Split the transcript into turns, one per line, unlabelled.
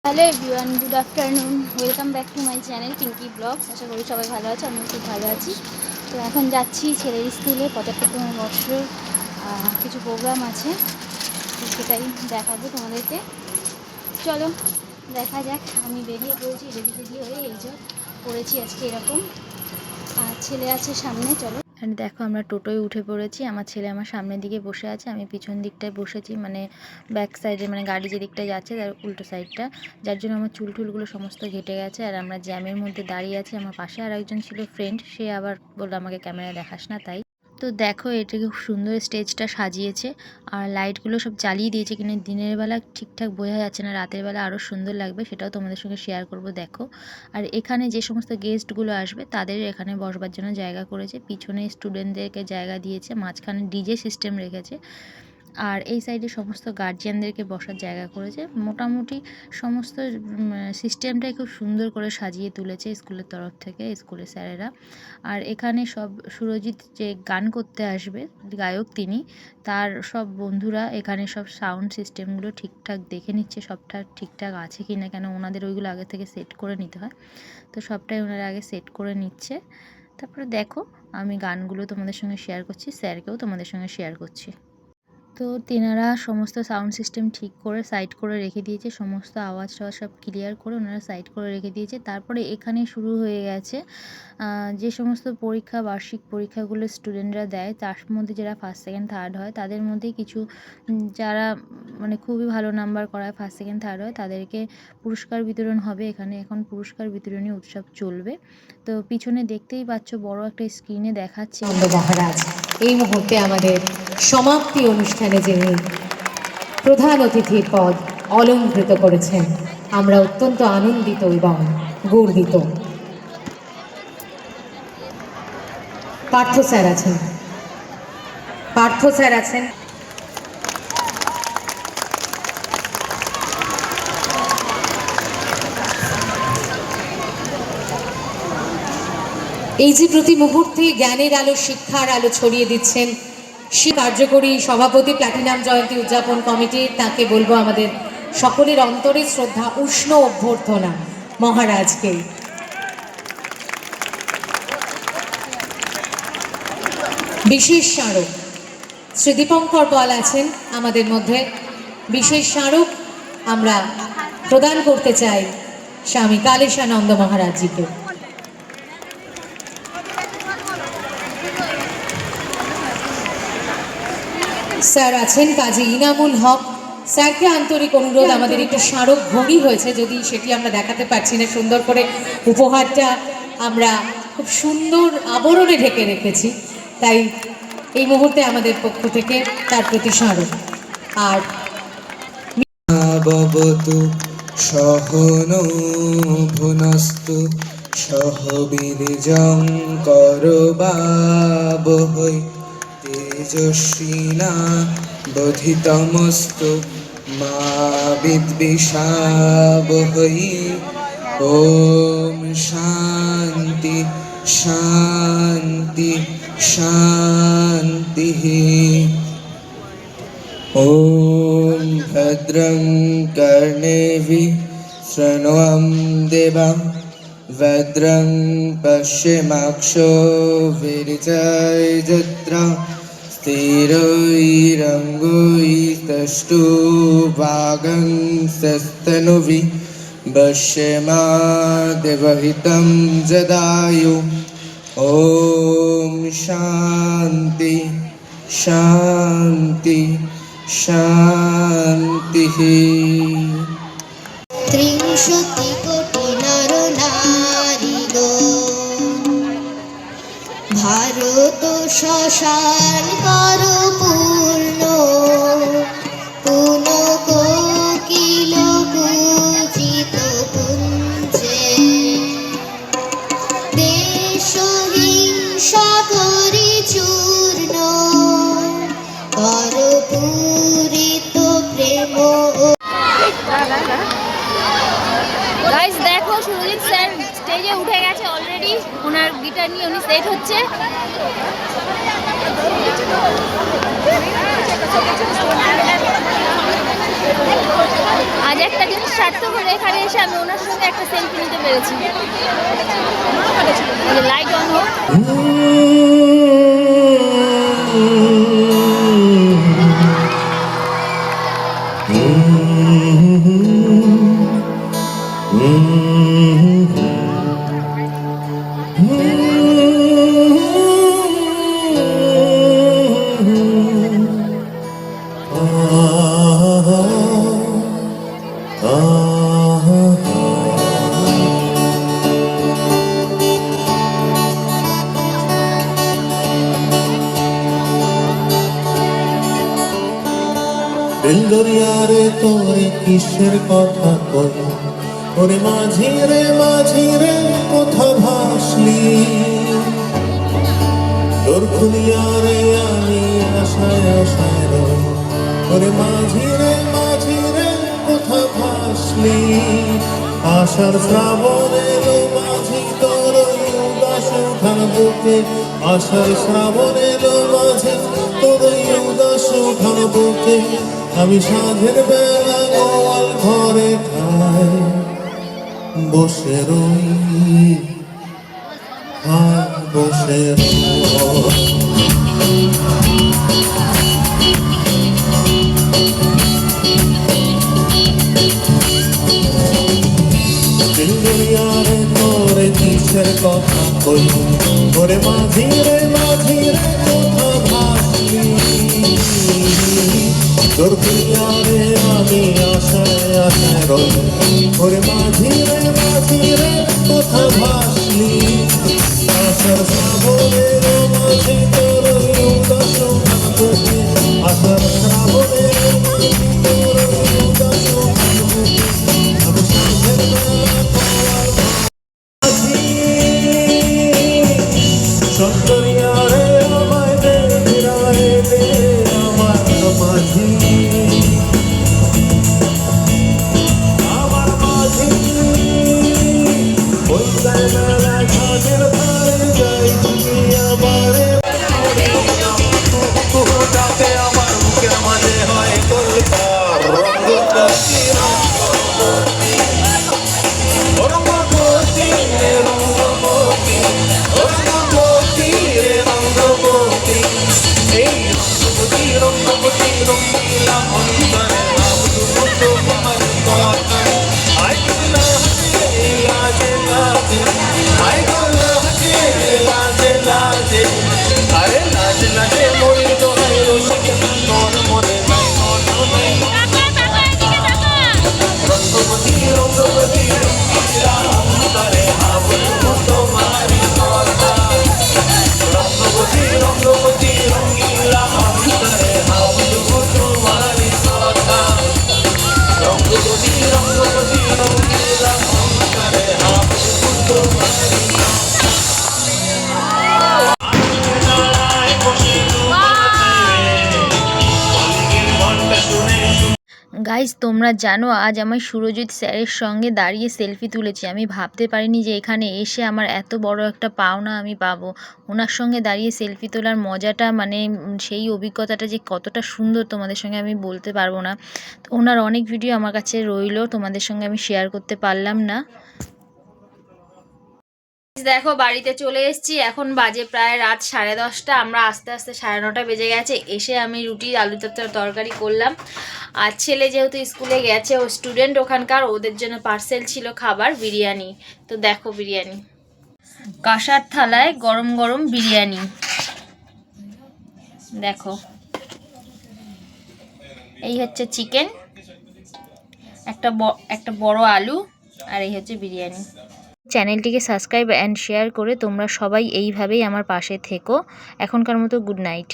Hello everyone, good afternoon. Welcome back to my channel Pinky vlogs. আশা করি সবাই ভালো আছে, আমিও খুব ভালো আছি। তো এখন যাচ্ছি ছেলের স্কুলে, 75তম বর্ষের কিছু প্রোগ্রাম আছে, তো সেটাই দেখাবো তোমাদেরকে। চলো দেখা যাক। আমি বেরিয়ে পড়েছি, রেডি হয়ে এই যে পড়েছি আজকে এরকম, আর ছেলে আছে সামনে। চলো। অ্যান্ড দেখো আমরা টোটোয় উঠে পড়েছি। আমার ছেলে আমার সামনের দিকে বসে আছে, আমি পিছন দিকটায় বসেছি, মানে ব্যাক সাইডে, মানে গাড়ি যে দিকটায় যাচ্ছে তার উল্টো সাইডটা, যার জন্য আমার চুলটুলগুলো সমস্ত ঘেটে গেছে। আর আমরা জ্যামের মধ্যে দাঁড়িয়ে আছি। আমার পাশে আর একজন ছিল ফ্রেন্ড, সে আবার বললো আমাকে ক্যামেরা দেখাস না, তাই। তো দেখো এটা খুব সুন্দর স্টেজটা সাজিয়েছে, আর লাইটগুলো সব জ্বালিয়ে দিয়েছে কিনা দিনের বেলা ঠিকঠাক বোঝা যাচ্ছে না, রাতের বেলা আরও সুন্দর লাগবে, সেটাও তোমাদের সঙ্গে শেয়ার করব। দেখো, আর এখানে যে সমস্ত গেস্টগুলো আসবে তাদের এখানে বসবার জন্য জায়গা করেছে, পিছনে স্টুডেন্টদেরকে জায়গা দিয়েছে, মাঝখানে ডিজে সিস্টেম রেখেছে, আর এই সাইডে সমস্ত গার্জিয়ানদেরকে বসার জায়গা করেছে। মোটামুটি সমস্ত সিস্টেমটাই খুব সুন্দর করে সাজিয়ে তুলেছে স্কুলের তরফ থেকে, স্কুলের স্যারেরা। আর এখানে সব সুরজিৎ যে গান করতে আসবে গায়ক, তিনি তার সব বন্ধুরা এখানে সব সাউন্ড সিস্টেমগুলো ঠিকঠাক দেখে নিচ্ছে, সবটা ঠিকঠাক আছে কি না, কেন ওনাদের ওইগুলো আগে থেকে সেট করে নিতে হয়, তো সবটাই ওনারা আগে সেট করে নিচ্ছে। তারপরে দেখো আমি গানগুলো তোমাদের সঙ্গে শেয়ার করছি, স্যারকেও তোমাদের সঙ্গে শেয়ার করছি। তো তেনারা সমস্ত সাউন্ড সিস্টেম ঠিক করে সাইড করে রেখে দিয়েছে, সমস্ত আওয়াজ টাওয়াজ সব ক্লিয়ার করে ওনারা সাইড করে রেখে দিয়েছে। তারপরে এখানে শুরু হয়ে গেছে যে সমস্ত পরীক্ষা, বার্ষিক পরীক্ষাগুলো স্টুডেন্টরা দেয়, তার মধ্যে যারা ফার্স্ট সেকেন্ড থার্ড হয় তাদের মধ্যে কিছু যারা মানে খুবই ভালো নাম্বার করায়, ফার্স্ট সেকেন্ড থার্ড হয়, তাদেরকে পুরস্কার বিতরণ হবে। এখানে এখন পুরস্কার বিতরণী উৎসব চলবে। তো পিছনে দেখতেই পাচ্ছ বড় একটা স্ক্রিনে দেখাচ্ছে
মহারাজ এই মুহূর্তে আমাদের সমাপ্তি অনুষ্ঠানে যিনি প্রধান অতিথির পদ অলংকৃত করেছেন, আমরা অত্যন্ত আনন্দিত এবং গর্বিত। পার্থ স্যার আছেন, পার্থ স্যার আছেন। এই যে প্রতি মুহূর্তে জ্ঞানের আলো, শিক্ষার আলো ছড়িয়ে দিচ্ছেন, সে কার্যকরী সভাপতি প্ল্যাটিনাম জয়ন্তী উদযাপন কমিটির, তাকে বলবো আমাদের সকলের অন্তরে শ্রদ্ধা, উষ্ণ অভ্যর্থনা মহারাজকে। বিশেষ স্মারক শ্রী দীপঙ্কর পাল আছেন আমাদের মধ্যে, বিশেষ স্মারক আমরা প্রদান করতে চাই স্বামী কালেশানন্দ মহারাজজিকে। স্যার আছেন কাজী ইনামুল হক, স্যারকে আন্তরিক অনুরোধ, আমাদের একটু স্মারক ঘড়ি হয়েছে, যদি সেটি আমরা দেখাতে পারছি না, সুন্দর করে উপহারটা আমরা খুব সুন্দর আবরণে ঢেকে রেখেছি, তাই এই মুহূর্তে আমাদের পক্ষ থেকে তার প্রতি স্মারক। আর
ভবতু সহনো ভুনস্তু সহ বীর্যং করবাবহৈ তেজস্বিনা বধিতমস্তু মা বিদ্বিষাবহৈ। ওম শান্তি শান্তি শান্তি। ওম ভদ্রং কর্ণেভিঃ শৃণ্বন্ দেবাঃ ভদ্রং পশ্যমাক্ষোভির্যজত্রা স্থিরৈরঙ্গৈस्तुष्टुवागं सस्तनुभिः पश्येमादेवहितं जदायु। ओम शांति शांति शांति।
30 কোটি নর নারী গো, ভারত শ্মশান কর পূর্ণ, পুন কোকিল কুচিত পুঞ্জে, দেশ হিংসা করি চূর্ণ, কর পূরিত প্রেম।
গাইস দেখো, সুরজিৎ স্যার স্টেজে উঠে গেছে অলরেডি, ওনার গিটার নিয়ে উনি সেট হচ্ছে। আজ একটা জিনিস সার্থক হলো, এখানে এসে আমি ওনার সঙ্গে একটা সেলফি নিতে পেরেছি। লাইট অন হোক।
দিল দরিয়ারে তোরে কিসের কথা কই, ওরে মাঝি রে কোথা ভাসলি, তোর খুলিয়ারে আমি আশায় আশায় রই, ওরে মাঝি রে কোথা ভাসলি। আশার শ্রাবণ এলো মাঝি তোর উদাস উঠান বুকে, আশার শ্রাবণ এলো মাঝি তোর উদাস উঠান বুকে। আমি সাঁঝের বেলা গোয়াল ঘরে খাই বসে রই, বসে রই। দিলদরিয়ারে তোরে কিসের কথা কই, ওরে মাঝি রে কোথা ভাসলি, তোর প্রিয়ারে আমি আশায় আশায় রই, ওরে মাঝি রে কোথা ভাসলি। আশার শ্রাবণের মাঝি তোর উদাস উঠান বুকে, আশার শ্রাবণের মাঝি তোর উদাস উঠান বুকে। আমি সাঁঝের বেলা সন্তরিয়ারে আমায় দে ফিরায় দে আমার মাঝি, আমার মাঝি। ওই যায় মেলা ঘাটের ধারে যাই তুমি আমারে ডাকে, আমার বুকের মাঝে হয় তোলপার রঙ্গবতী রঙ্গবতী রঙ্গবতী রঙ্গবতী রে রঙ্গবতী। এই রঙ্গবতী রঙ্গিলা অন্তরে আবদু তোমার কথা, আই লাজে লাজে লাজে, আই লাজে লাজে লাজে, আরে লাজে লাজে মরি দোহাই রসিক তোর মনে নাই মনে নাই। রঙ্গবতী রঙ্গবতী রঙ্গিলা অন্তরে আবদু তোমার কথা, রঙ্গবতী রঙ্গবতী রঙ্গিলা অন্তরে আবদু তোমার কথা, রঙ্গবতী রঙ্গবতী রঙ্গিলা অন্তরে আবদু তোমার কথা।
গাইজ তোমরা জানো আজ আমার সুরজিৎ স্যারের সঙ্গে দাঁড়িয়ে সেলফি তুলেছি। আমি ভাবতে পারিনি যে এখানে এসে আমার এত বড় একটা পাওনা আমি পাবো। ওনার সঙ্গে দাঁড়িয়ে সেলফি তোলার মজাটা মানে সেই অভিজ্ঞতাটা যে কতটা সুন্দর তোমাদের সঙ্গে আমি বলতে পারবো না। তো ওনার অনেক ভিডিও আমার কাছে রইলো, তোমাদের সঙ্গে আমি শেয়ার করতে পারলাম না। দেখো বাড়িতে চলে এসেছি, এখন বাজে প্রায় রাত 10:30। আমরা আস্তে আস্তে 9:30 বেজে গেছে। এসে আমি রুটি আলু তরকারি করলাম। আর ছেলে যেহেতু স্কুলে গেছে, ও স্টুডেন্ট ওখানকার, ওদের জন্য পার্সেল ছিল খাবার বিরিয়ানি। তো দেখো বিরিয়ানি, কাঁসার থালায় গরম গরম বিরিয়ানি দেখো। এই হচ্ছে চিকেন, একটা বড় আলু, আর এই হচ্ছে বিরিয়ানি। চ্যানেলটিকে সাবস্ক্রাইব অ্যান্ড শেয়ার করে তোমরা সবাই এইভাবেই আমার পাশে থেকো। এখনকার মতো গুড নাইট।